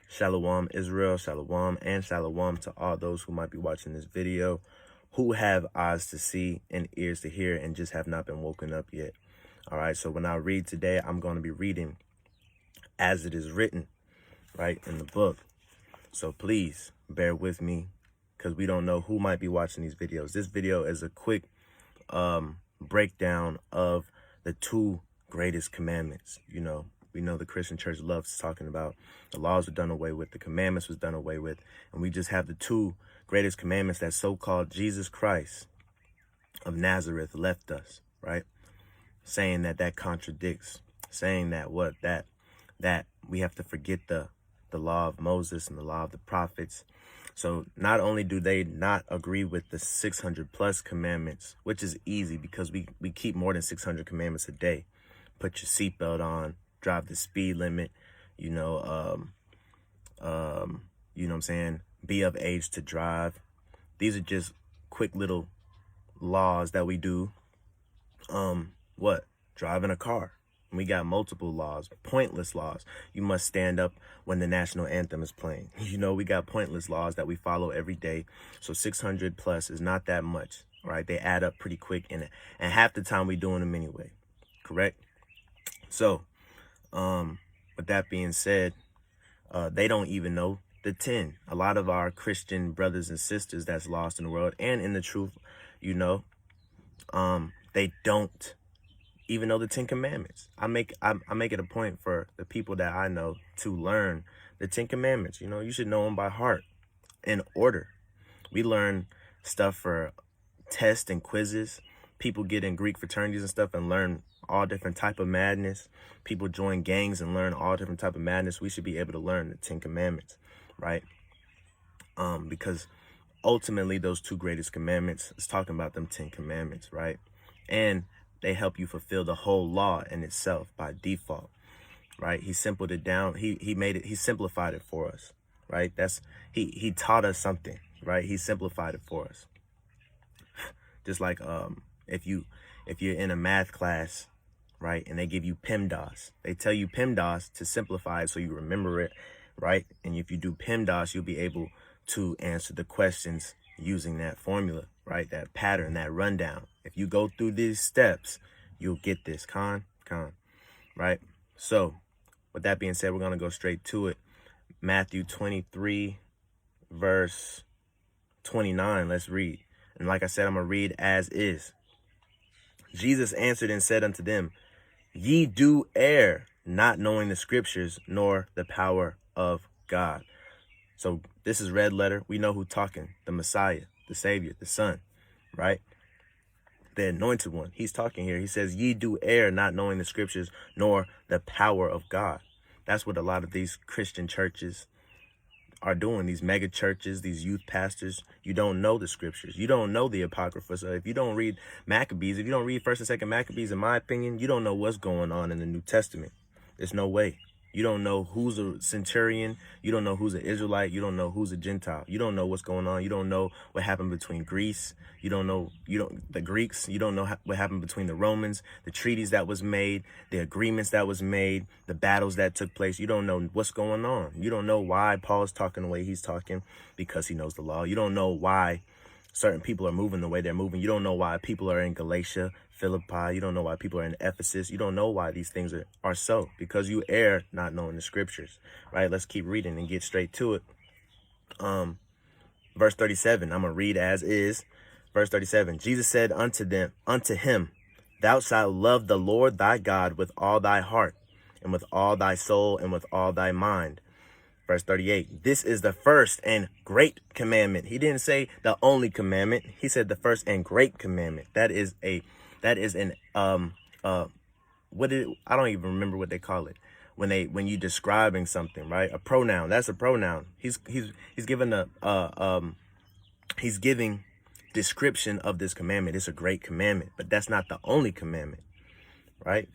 Shalom Israel, Shalom, and Shalom to all those who might be watching this video, who have eyes to see and ears to hear and just have not been woken up yet. All right, so when I read today, I'm going to be reading as it is written, right, in the book. So please bear with me because we don't know who might be watching these videos. This video is a quick breakdown of the two greatest commandments. You know, we know the Christian church loves talking about the laws were done away with, the commandments was done away with, and we just have the two greatest commandments that so-called Jesus Christ of Nazareth left us, right? Saying that contradicts, saying that that we have to forget the law of Moses and the law of the prophets. So not only do they not agree with the 600 plus commandments, which is easy because we keep more than 600 commandments a day. Put your seatbelt on, drive the speed limit, you know what I'm saying? Be of age to drive. These are just quick little laws that we do. Driving a car. We got multiple laws, pointless laws. You must stand up when the national anthem is playing. You know, we got pointless laws that we follow every day. So 600 plus is not that much, right? They add up pretty quick, and half the time we doing them anyway, correct? So, with that being said, they don't even know the 10. A lot of our Christian brothers and sisters that's lost in the world and in the truth, you know, they don't even know the 10 commandments. I make it a point for the people that I know to learn the 10 commandments. You know, you should know them by heart in order. We learn stuff for tests and quizzes. People get in Greek fraternities and stuff and learn all different type of madness. People join gangs and learn all different type of madness. We should be able to learn the 10 commandments, right? Because ultimately those two greatest commandments is talking about them 10 commandments, right? And they help you fulfill the whole law in itself by default, right? He simplified it down. He simplified it for us, right? He taught us something, right? He simplified it for us. Just like if you're in a math class, right, and they give you PEMDAS, they tell you PEMDAS to simplify it so you remember it, right? And if you do PEMDAS, you'll be able to answer the questions using that formula, right? That pattern, that rundown. If you go through these steps, you'll get this, right? So with that being said, we're going to go straight to it. Matthew 23, verse 29. Let's read. And like I said, I'm going to read as is. Jesus answered and said unto them, ye do err, not knowing the scriptures, nor the power of God. So this is red letter. We know who talking, the Messiah, the Savior, the Son, right? The anointed one. He's talking here. He says, ye do err, not knowing the scriptures, nor the power of God. That's what a lot of these Christian churches are doing. These mega churches, these youth pastors, you don't know the scriptures. You don't know the Apocrypha. So if you don't read Maccabees, if you don't read 1st and 2nd Maccabees, in my opinion, you don't know what's going on in the New Testament. There's no way. You don't know who's a centurion. You don't know who's an Israelite. You don't know who's a Gentile. You don't know what's going on. You don't know what happened between Greece. You don't know, the Greeks. You don't know what happened between the Romans, the treaties that was made, the agreements that was made, the battles that took place. You don't know what's going on. You don't know why Paul's talking the way he's talking because he knows the law. You don't know why certain people are moving the way they're moving. You don't know why people are in Galatia, Philippi. You don't know why people are in Ephesus. You don't know why these things are so, because you err not knowing the scriptures, right? Let's keep reading and get straight to it. Verse 37, I'm going to read as is. Verse 37, Jesus said unto him, thou shalt love the Lord thy God with all thy heart and with all thy soul and with all thy mind. Verse 38, this is the first and great commandment. He didn't say the only commandment. He said the first and great commandment. I don't even remember what they call it. When you describing something, right? A pronoun, that's a pronoun. He's giving description of this commandment. It's a great commandment, but that's not the only commandment, right?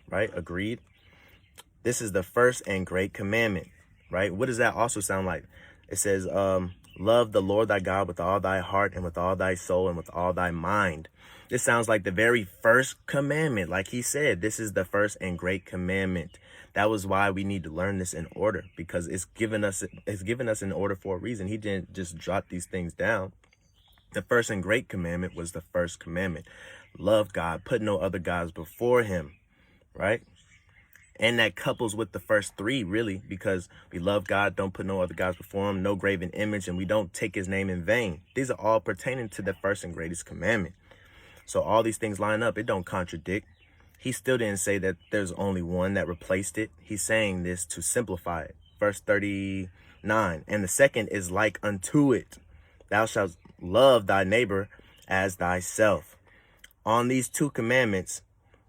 Right? Agreed. This is the first and great commandment, right? What does that also sound like? It says, Love the Lord thy God with all thy heart and with all thy soul and with all thy mind. This sounds like the very first commandment. Like he said, this is the first and great commandment. That was why we need to learn this in order, because it's given us in order for a reason. He didn't just drop these things down. The first and great commandment was the first commandment. Love God, put no other gods before him, right? And that couples with the first three, really, because we love God, don't put no other gods before him, no graven image, and we don't take his name in vain. These are all pertaining to the first and greatest commandment. So all these things line up. It don't contradict. He still didn't say that there's only one that replaced it. He's saying this to simplify it. Verse 39, and the second is like unto it. Thou shalt love thy neighbor as thyself. On these two commandments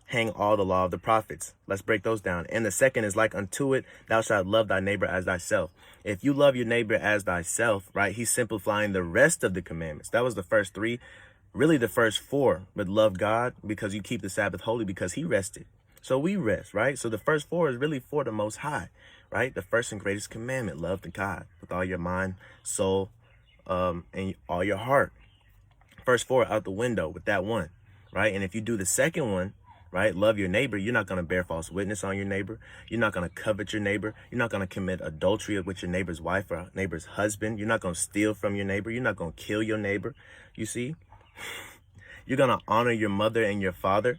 hang all the law of the prophets. Let's break those down. And the second is like unto it, thou shalt love thy neighbor as thyself. If you love your neighbor as thyself, right, he's simplifying the rest of the commandments. That was the first three, really the first four, but love God because you keep the Sabbath holy because he rested. So we rest, right? So the first four is really for the Most High, right? The first and greatest commandment, love the God with all your mind, soul, and all your heart. First four out the window with that one, right? And if you do the second one, right, love your neighbor, you're not going to bear false witness on your neighbor. You're not going to covet your neighbor. You're not going to commit adultery with your neighbor's wife or neighbor's husband. You're not going to steal from your neighbor. You're not going to kill your neighbor. You see, you're going to honor your mother and your father.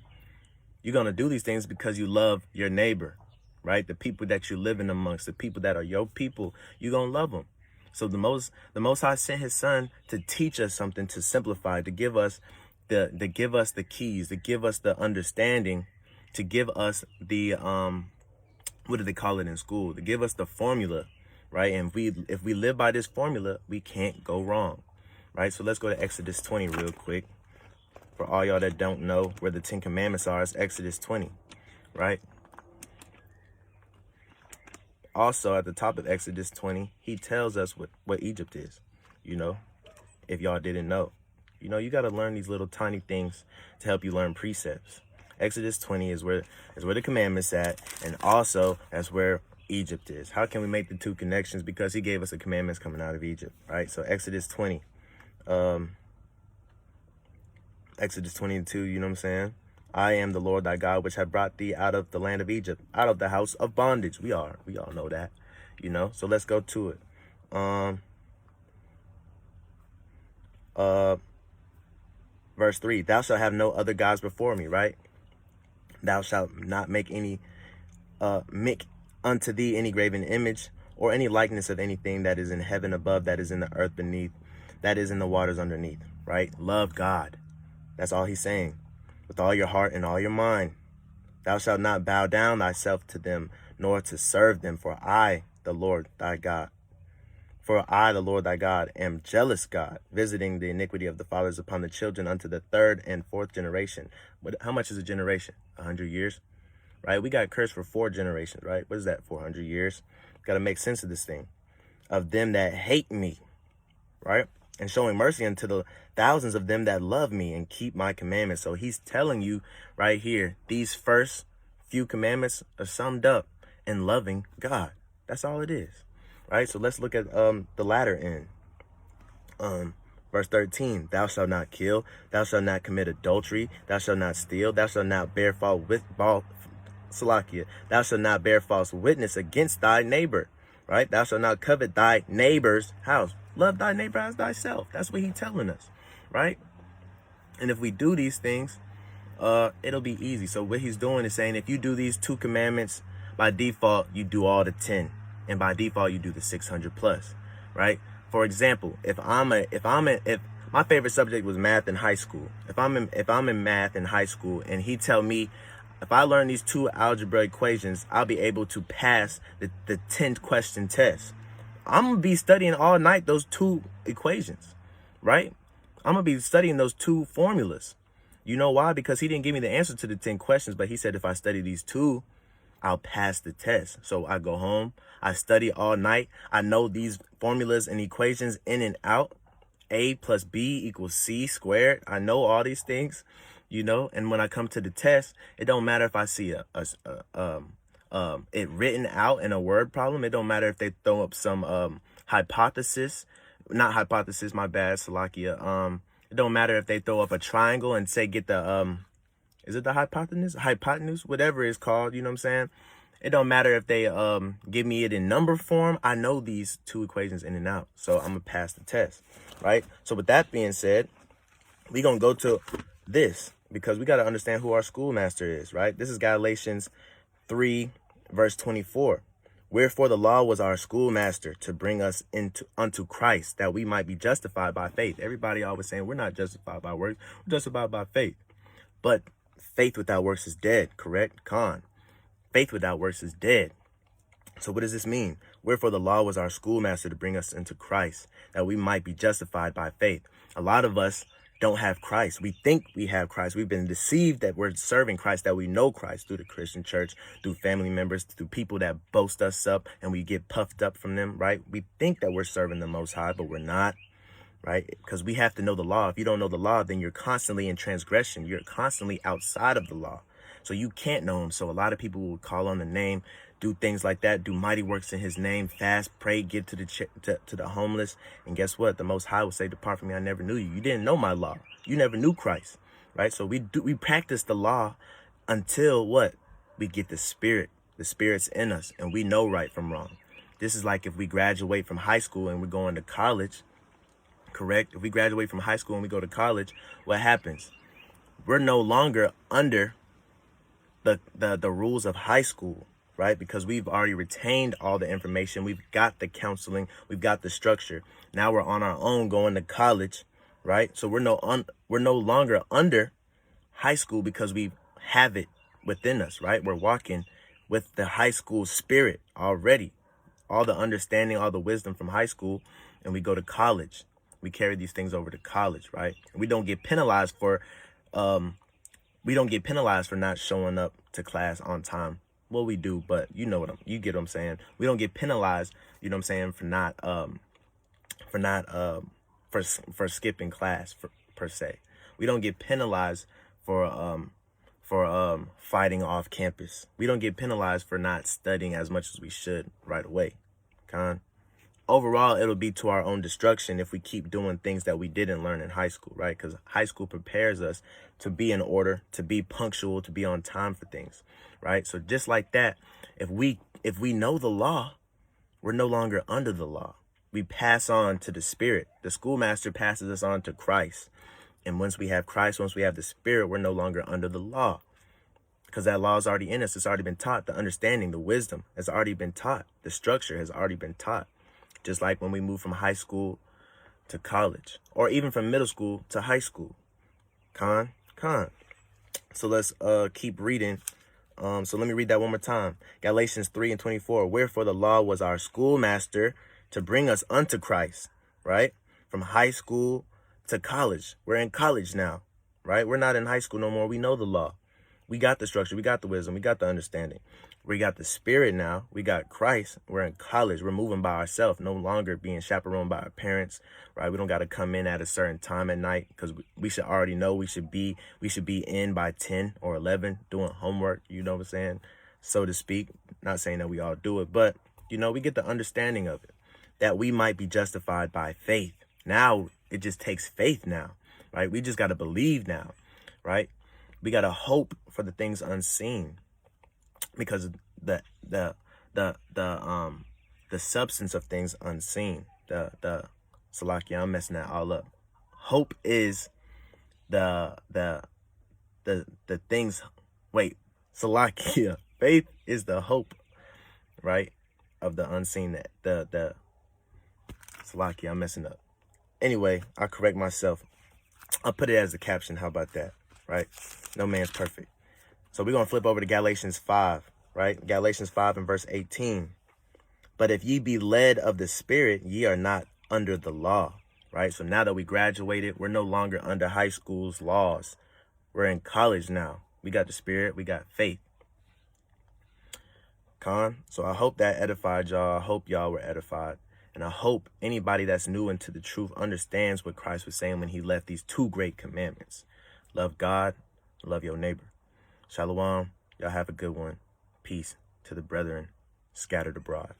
You're going to do these things because you love your neighbor, right? The people that you live in amongst, the people that are your people, you're going to love them. So the Most High sent his son to teach us something, to simplify, to give us the keys, to give us the understanding, to give us the what do they call it in school? To give us the formula, right? And if we live by this formula, we can't go wrong, right? So let's go to Exodus 20 real quick. For all y'all that don't know where the 10 Commandments are, it's Exodus 20, right? Also, at the top of Exodus 20, he tells us what Egypt is, you know, if y'all didn't know. You know, you got to learn these little tiny things to help you learn precepts. Exodus 20 is where the commandments at, and also that's where Egypt is. How can we make the two connections? Because he gave us the commandments coming out of Egypt, right? So Exodus 20, Exodus 22, you know what I'm saying? I am the Lord thy God, which have brought thee out of the land of Egypt, out of the house of bondage. We all know that, you know? So let's go to it. Verse 3, thou shalt have no other gods before me, right? Thou shalt not make unto thee any graven image or any likeness of anything that is in heaven above, that is in the earth beneath, that is in the waters underneath, right? Love God. That's all he's saying. With all your heart and all your mind. Thou shalt not bow down thyself to them, nor to serve them, for I, the Lord thy God, am jealous God, visiting the iniquity of the fathers upon the children unto the third and fourth generation. But how much is a generation? 100 years, right? We got cursed for 4 generations, right? What is that? 400 years. Got to make sense of this thing. Of them that hate me, right? And showing mercy unto the thousands of them that love me and keep my commandments. So he's telling you right here, these first few commandments are summed up in loving God. That's all it is, right? So let's look at the latter end. Verse 13, thou shalt not kill, thou shalt not commit adultery, thou shalt not steal, thou shalt not bear false thou shalt not bear false witness against thy neighbor, right? Thou shalt not covet thy neighbor's house. Love thy neighbor as thyself. That's what he's telling us, right? And if we do these things, it'll be easy. So what he's doing is saying, if you do these 2 commandments, by default, you do all the 10. And by default, you do the 600 plus, right? For example, if my favorite subject was math in high school, if I'm in math in high school and he tell me, if I learn these 2 algebra equations, I'll be able to pass the 10 question test. I'm going to be studying all night those 2 equations, right? I'm going to be studying those 2 formulas. You know why? Because he didn't give me the answer to the 10 questions, but he said if I study these 2, I'll pass the test. So I go home, I study all night. I know these formulas and equations in and out. A plus B equals C squared. I know all these things, you know, and when I come to the test, it don't matter if I see it written out in a word problem. It don't matter if they throw up some hypothesis not hypothesis, my bad, Salakia. It don't matter if they throw up a triangle and say get the is it the hypotenuse, whatever it's called, you know what I'm saying? It don't matter if they give me it in number form. I know these two equations in and out, so I'm gonna pass the test, right? So with that being said, we gonna go to this because we got to understand who our schoolmaster is, right? This is Galatians 3 verse 24. Wherefore the law was our schoolmaster to bring us unto Christ, that we might be justified by faith. Everybody always saying we're not justified by works, we're justified by faith. But faith without works is dead, correct? Faith without works is dead. So what does this mean? Wherefore the law was our schoolmaster to bring us into Christ, that we might be justified by faith. A lot of us don't have Christ. We think we have Christ. We've been deceived that we're serving Christ, that we know Christ through the Christian church, through family members, through people that boast us up and we get puffed up from them, right? We think that we're serving the Most High, but we're not, right? Because we have to know the law. If you don't know the law, then you're constantly in transgression. You're constantly outside of the law. So you can't know him. So a lot of people will call on the name, do things like that, do mighty works in his name, fast, pray, give to the homeless. And guess what? The Most High will say, depart from me, I never knew you. You didn't know my law. You never knew Christ, right? So we practice the law until what? We get the Spirit. The Spirit's in us and we know right from wrong. This is like if we graduate from high school and we're going to college, correct? If we graduate from high school and we go to college, what happens? We're no longer under the rules of high school, right? Because we've already retained all the information. We've got the counseling. We've got the structure. Now we're on our own going to college, right? So we're no longer under high school because we have it within us, right? We're walking with the high school spirit already, all the understanding, all the wisdom from high school, and we go to college. We carry these things over to college, right? And we don't get penalized for not showing up to class on time. Well, we do, but you get what I'm saying. We don't get penalized, you know what I'm saying, for skipping class per se. We don't get penalized for fighting off campus. We don't get penalized for not studying as much as we should right away. Overall, it'll be to our own destruction if we keep doing things that we didn't learn in high school, right? Because high school prepares us to be in order, to be punctual, to be on time for things, right? So just like that, if we know the law, we're no longer under the law. We pass on to the Spirit. The schoolmaster passes us on to Christ. And once we have Christ, once we have the Spirit, we're no longer under the law. Because that law is already in us. It's already been taught. The understanding, the wisdom has already been taught. The structure has already been taught. Just like when we move from high school to college, or even from middle school to high school. So let's keep reading. So let me read that one more time. Galatians 3 and 24. Wherefore the law was our schoolmaster to bring us unto Christ, right? From high school to college. We're in college now, right? We're not in high school no more. We know the law. We got the structure. We got the wisdom. We got the understanding. We got the Spirit now. We got Christ. We're in college. We're moving by ourselves, no longer being chaperoned by our parents, right? We don't got to come in at a certain time at night because we should already know we should be in by 10 or 11 doing homework, you know what I'm saying, so to speak. Not saying that we all do it, but, we get the understanding of it, that we might be justified by faith. Now, it just takes faith now, right? We just got to believe now, right? We got to hope for the things unseen, because the substance of things unseen, Salakia, I'm messing that all up. Hope is the things. Wait, Salakia. Faith is the hope, right, of the unseen. The Salakia, I'm messing up. Anyway, I'll correct myself. I'll put it as a caption. How about that? Right? No man's perfect. So we're going to flip over to Galatians 5, right? Galatians 5 and verse 18. But if ye be led of the Spirit, ye are not under the law, right? So now that we graduated, we're no longer under high school's laws. We're in college now. We got the Spirit. We got faith. So I hope that edified y'all. I hope y'all were edified. And I hope anybody that's new into the truth understands what Christ was saying when he left these two great commandments. Love God, love your neighbor. Shalom. Y'all have a good one. Peace to the brethren scattered abroad.